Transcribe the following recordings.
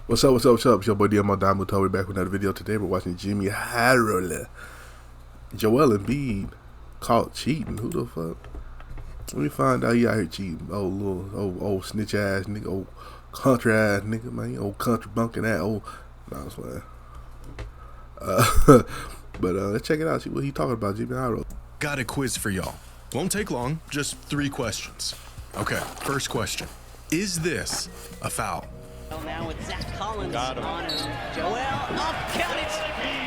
What's up, what's up, what's up? It's your boy Diamond. We're back with another video. Today we're watching JxmyHighroller. Joel Embiid caught cheating. Who the fuck? Let me find out he out here cheating. Oh, little old snitch ass nigga, old country ass nigga, man. Old country bunking that old. Nah, I'm playing. But let's check it out. See what he talking about, JxmyHighroller. Got a quiz for y'all. Won't take long, just 3 questions. Okay, first question. Is this a foul? Now with Zach Collins on him. Joel up, count it,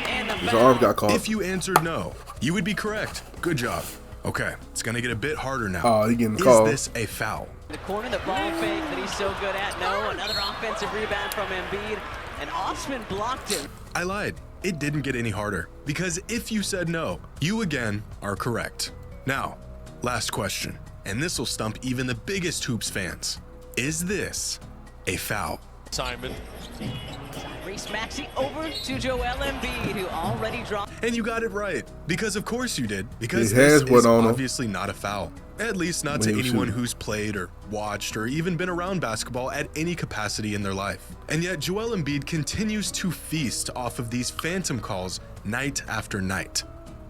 and the His arm got caught. If you answered no, you would be correct. Good job. Okay, it's gonna get a bit harder now. Oh, he getting called. Is this a foul? The corner, the ball fake that he's so good at. No, another offensive rebound from Embiid, and Osman blocked him. I lied. It didn't get any harder, because if you said no, you again are correct. Now, last question, and this will stump even the biggest hoops fans. Is this a foul? Simon. Reese Maxey over to Joel Embiid, who already dropped. And you got it right, because of course you did, because His hands this went is on him. obviously not a foul. At least not When to he was anyone shooting. who's played or watched or even been around basketball at any capacity in their life. And yet Joel Embiid continues to feast off of these phantom calls night after night.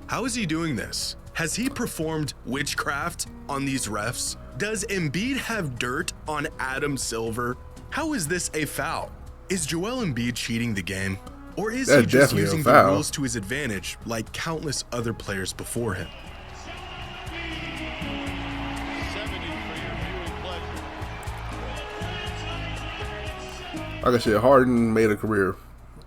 How is he doing this? Has he performed witchcraft on these refs? Does Embiid have dirt on Adam Silver? How is this a foul? Is Joel Embiid cheating the game? Or is he That's just definitely a using the foul. rules to his advantage like countless other players before him? 70 for your viewing pleasure. Like I said, Harden made a career.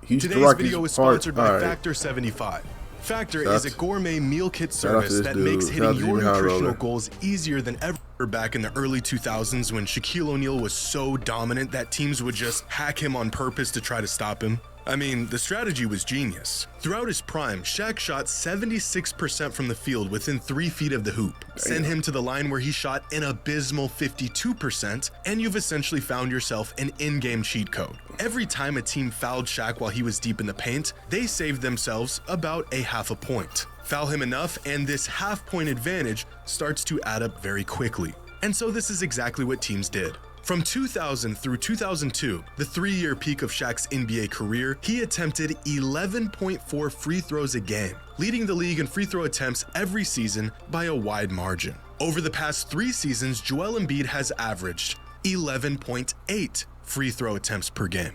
Today's video is sponsored by Factor 75. Factor is a gourmet meal kit service that makes hitting your nutritional goals easier than ever. Back in the early 2000s when Shaquille O'Neal was so dominant that teams would just hack him on purpose to try to stop him. I mean, the strategy was genius. Throughout his prime, Shaq shot 76% from the field within 3 feet of the hoop. Send him to the line where he shot an abysmal 52%, and you've essentially found yourself an in-game cheat code. Every time a team fouled Shaq while he was deep in the paint, they saved themselves about a half a point. Foul him enough, and this half-point advantage starts to add up very quickly. And so this is exactly what teams did. From 2000 through 2002, the 3-year peak of Shaq's NBA career, he attempted 11.4 free throws a game, leading the league in free throw attempts every season by a wide margin. Over the past 3 seasons, Joel Embiid has averaged 11.8 free throw attempts per game.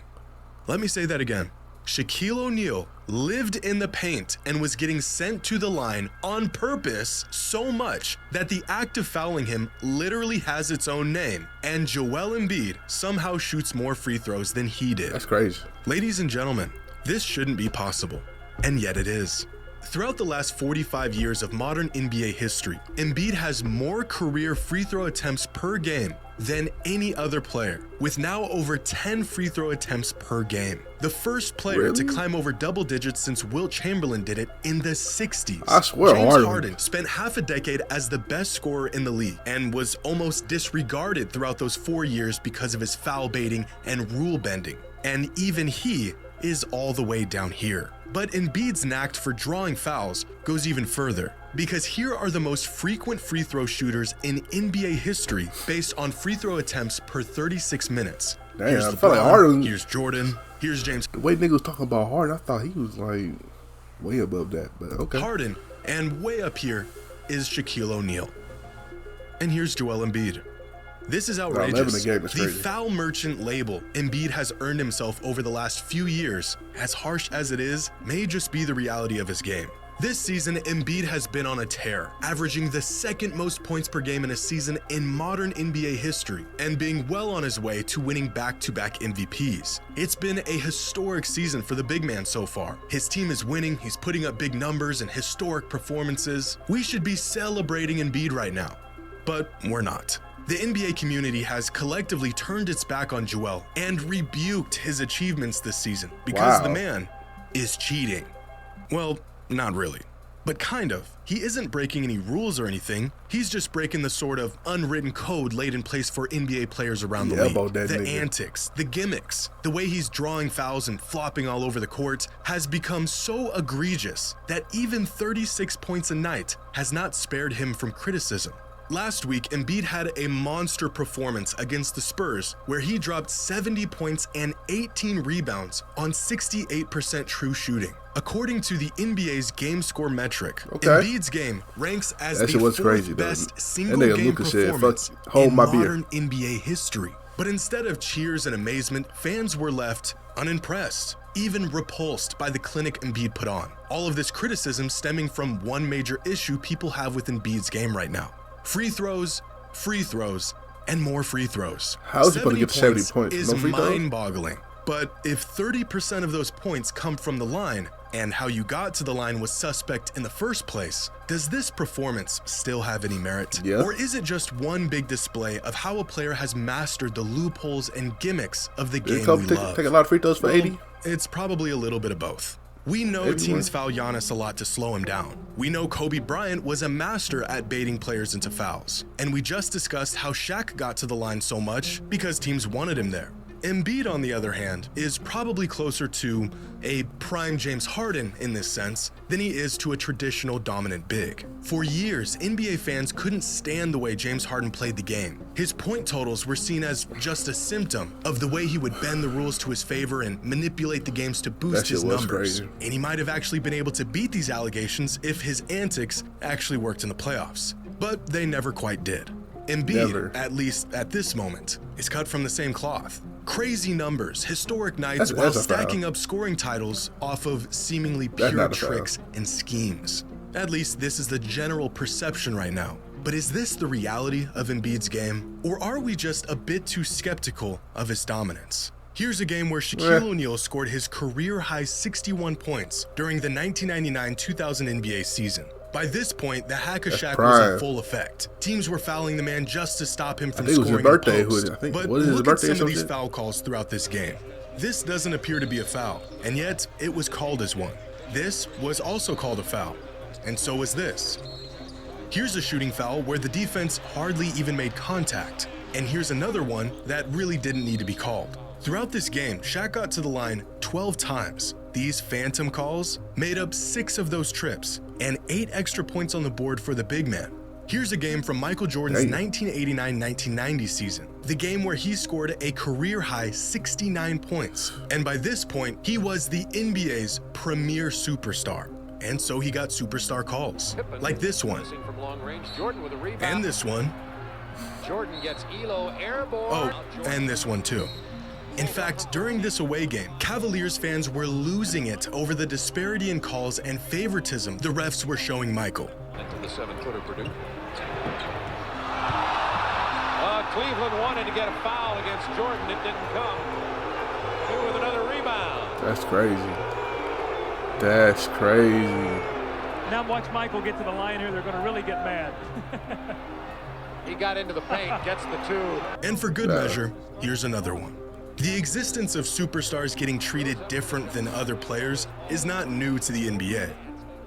Let me say that again. Shaquille O'Neal lived in the paint and was getting sent to the line on purpose so much that the act of fouling him literally has its own name, and Joel Embiid somehow shoots more free throws than he did. That's crazy. Ladies and gentlemen, this shouldn't be possible, and yet it is. Throughout the last 45 years of modern NBA history, Embiid has more career free throw attempts per game than any other player, with now over 10 free throw attempts per game. The first player to climb over double digits since Wilt Chamberlain did it in the 60s. I swear, James Harden spent half a decade as the best scorer in the league and was almost disregarded throughout those 4 years because of his foul baiting and rule bending. And even he is all the way down here. But Embiid's knack for drawing fouls goes even further, because here are the most frequent free throw shooters in NBA history based on free throw attempts per 36 minutes. Damn, Here's I felt like LeBron, Harden. here's Jordan, here's James The way niggas was talking about Harden, I thought he was like way above that. But okay. Harden, and way up here is Shaquille O'Neal. And here's Joel Embiid. This is outrageous. The foul merchant label Embiid has earned himself over the last few years, as harsh as it is, may just be the reality of his game. This season, Embiid has been on a tear, averaging the 2nd most points per game in a season in modern NBA history, and being well on his way to winning back-to-back MVPs. It's been a historic season for the big man so far. His team is winning, he's putting up big numbers and historic performances. We should be celebrating Embiid right now, but we're not. The NBA community has collectively turned its back on Joel and rebuked his achievements this season because the man is cheating. Well, not really, but kind of. He isn't breaking any rules or anything. He's just breaking the sort of unwritten code laid in place for NBA players around the league. The antics, the gimmicks, the way he's drawing fouls and flopping all over the court has become so egregious that even 36 points a night has not spared him from criticism. Last week, Embiid had a monster performance against the Spurs, where he dropped 70 points and 18 rebounds on 68% true shooting. According to the NBA's game score metric, Embiid's game ranks as the fourth best single-game performance in modern NBA history. But instead of cheers and amazement, fans were left unimpressed, even repulsed by the clinic Embiid put on. All of this criticism stemming from one major issue people have with Embiid's game right now. Free throws, and more free throws. How is he going to get 70 points? Is mind-boggling. But if 30% of those points come from the line, and how you got to the line was suspect in the first place, does this performance still have any merit? Yeah. Or is it just one big display of how a player has mastered the loopholes and gimmicks of the game we love? Take a lot of free throws for 80? It's probably a little bit of both. We know teams foul Giannis a lot to slow him down. We know Kobe Bryant was a master at baiting players into fouls. And we just discussed how Shaq got to the line so much because teams wanted him there. Embiid, on the other hand, is probably closer to a prime James Harden in this sense than he is to a traditional dominant big. For years, NBA fans couldn't stand the way James Harden played the game. His point totals were seen as just a symptom of the way he would bend the rules to his favor and manipulate the games to boost his numbers. And he might have actually been able to beat these allegations if his antics actually worked in the playoffs. But they never quite did. Embiid, at least at this moment, is cut from the same cloth. Crazy numbers, historic nights, while stacking up scoring titles off of seemingly pure tricks and schemes. At least this is the general perception right now. But is this the reality of Embiid's game? Or are we just a bit too skeptical of his dominance? Here's a game where Shaquille O'Neal scored his career-high 61 points during the 1999-2000 NBA season. By this point, the Hack-a-Shaq was in full effect. Teams were fouling the man just to stop him from scoring a post. But look at some of these foul calls throughout this game. This doesn't appear to be a foul, and yet it was called as one. This was also called a foul, and so was this. Here's a shooting foul where the defense hardly even made contact, and here's another one that really didn't need to be called. Throughout this game, Shaq got to the line 12 times. These phantom calls made up 6 of those trips and 8 extra points on the board for the big man. Here's a game from Michael Jordan's 1989-1990 season, the game where he scored a career-high 69 points. And by this point, he was the NBA's premier superstar. And so he got superstar calls, like this one, and this one, and this one too. In fact, during this away game, Cavaliers fans were losing it over the disparity in calls and favoritism the refs were showing Michael. Into the 7-footer Purdue. Cleveland wanted to get a foul against Jordan. It didn't come. Purdue with another rebound. That's crazy. That's crazy. Now watch Michael get to the line here. They're going to really get mad. He got into the paint, gets the 2. And for good measure, here's another one. The existence of superstars getting treated different than other players is not new to the NBA.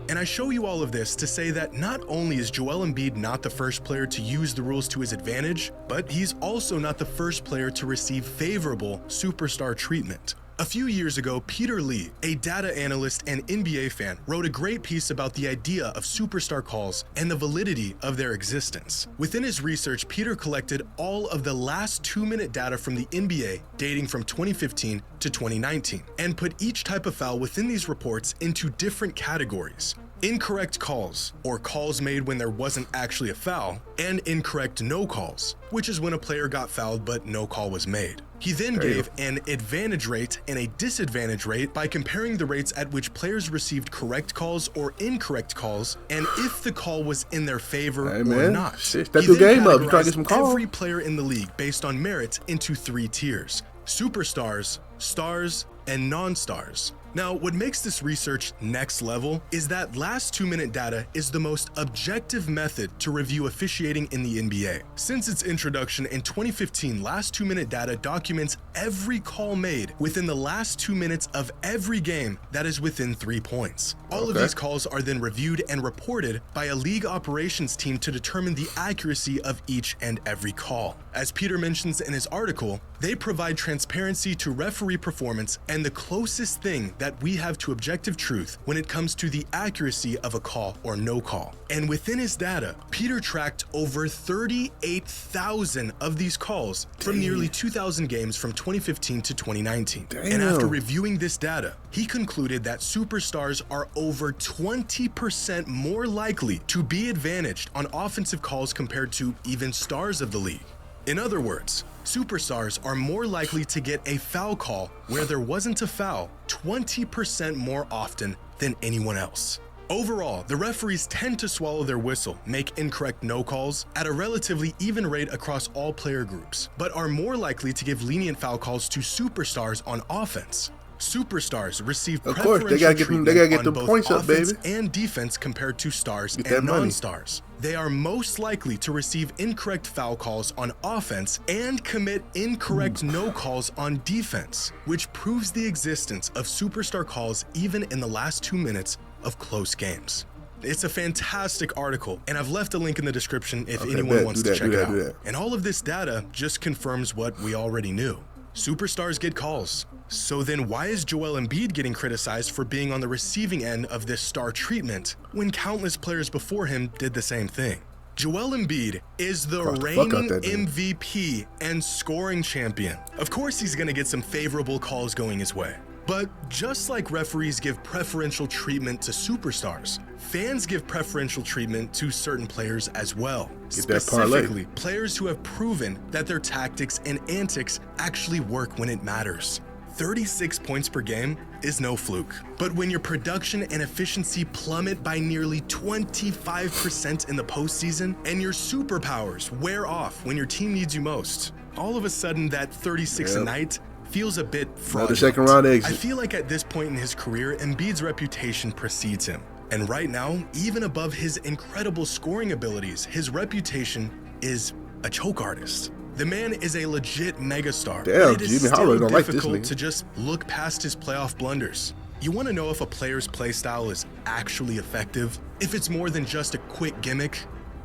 And I show you all of this to say that not only is Joel Embiid not the first player to use the rules to his advantage, but he's also not the first player to receive favorable superstar treatment. A few years ago, Peter Lee, a data analyst and NBA fan, wrote a great piece about the idea of superstar calls and the validity of their existence. Within his research, Peter collected all of the last 2-minute data from the NBA dating from 2015 to 2019 and put each type of foul within these reports into different categories. Incorrect calls, or calls made when there wasn't actually a foul, and incorrect no calls, which is when a player got fouled but no call was made. He then gave an advantage rate and a disadvantage rate by comparing the rates at which players received correct calls or incorrect calls, and if the call was in their favor or not. Step your game up. You try to get some calls. Every player in the league based on merit into 3 tiers: superstars, stars, and non-stars. Now, what makes this research next level is that last 2-minute data is the most objective method to review officiating in the NBA. Since its introduction in 2015, last 2-minute data documents every call made within the last 2 minutes of every game that is within 3 points. All of these calls are then reviewed and reported by a league operations team to determine the accuracy of each and every call. As Peter mentions in his article, they provide transparency to referee performance, and the closest thing that that we have to objective truth when it comes to the accuracy of a call or no call. And within his data, Peter tracked over 38,000 of these calls from nearly 2,000 games from 2015 to 2019. And after reviewing this data, he concluded that superstars are over 20% more likely to be advantaged on offensive calls compared to even stars of the league. In other words, superstars are more likely to get a foul call where there wasn't a foul 20% more often than anyone else. Overall, the referees tend to swallow their whistle, make incorrect no calls at a relatively even rate across all player groups, but are more likely to give lenient foul calls to superstars on offense. Superstars receive preferential treatment on both offense and defense compared to stars and non-stars. They are most likely to receive incorrect foul calls on offense and commit incorrect no calls on defense, which proves the existence of superstar calls even in the last 2 minutes of close games. It's a fantastic article, and I've left a link in the description if anyone wants to check it out. And all of this data just confirms what we already knew. Superstars get calls. So then why is Joel Embiid getting criticized for being on the receiving end of this star treatment when countless players before him did the same thing? Joel Embiid is the reigning MVP and scoring champion. Of course he's going to get some favorable calls going his way. But just like referees give preferential treatment to superstars, fans give preferential treatment to certain players as well. Specifically, players who have proven that their tactics and antics actually work when it matters. 36 points per game is no fluke. But when your production and efficiency plummet by nearly 25% in the postseason and your superpowers wear off when your team needs you most, all of a sudden that 36 a night feels a bit fraudulent. I feel like at this point in his career, Embiid's reputation precedes him. And right now, even above his incredible scoring abilities, his reputation is a choke artist. The man is a legit megastar. It is still difficult to just look past his playoff blunders. You want to know if a player's play style is actually effective, if it's more than just a quick gimmick,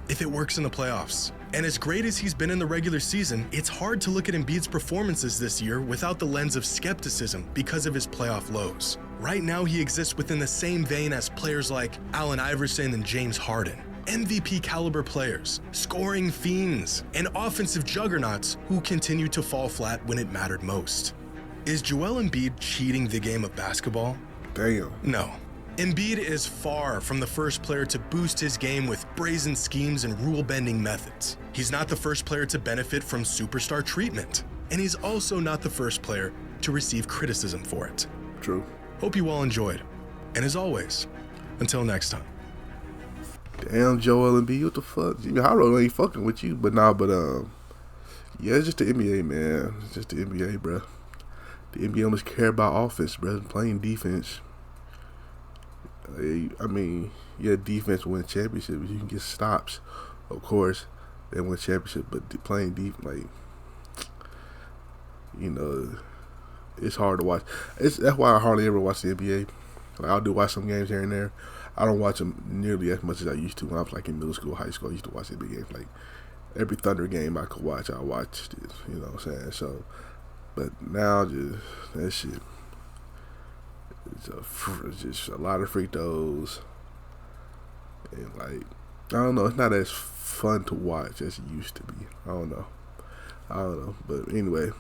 if it works in the playoffs. And as great as he's been in the regular season, it's hard to look at Embiid's performances this year without the lens of skepticism because of his playoff lows. Right now, he exists within the same vein as players like Allen Iverson and James Harden. MVP caliber players, scoring fiends, and offensive juggernauts who continue to fall flat when it mattered most. Is Joel Embiid cheating the game of basketball? Damn. No. Embiid is far from the first player to boost his game with brazen schemes and rule-bending methods. He's not the first player to benefit from superstar treatment, and he's also not the first player to receive criticism for it. True. Hope you all enjoyed. And as always, until next time. Damn, Joel Embiid, what the fuck? JxmyHighroller ain't fucking with you, yeah, it's just the NBA, man. It's just the NBA, bro. The NBA almost care about offense, bro. Playing defense. I mean, yeah, defense win championships. You can get stops, of course, and win championship. But playing defense, like, you know, it's hard to watch. That's why I hardly ever watch the NBA. Like, I'll do watch some games here and there. I don't watch them nearly as much as I used to when I was like in middle school, high school. I used to watch NBA games. Like every Thunder game I could watch, I watched it. You know what I'm saying? So, but now just that shit. It's just a lot of free throws, and like I don't know. It's not as fun to watch as it used to be. I don't know. But anyway,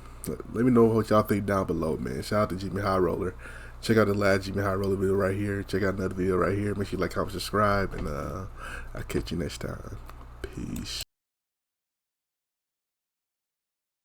let me know what y'all think down below, man. Shout out to JxmyHighroller. Check out the last JxmyHighroller video right here. Check out another video right here. Make sure you like, comment, subscribe, and I'll catch you next time. Peace.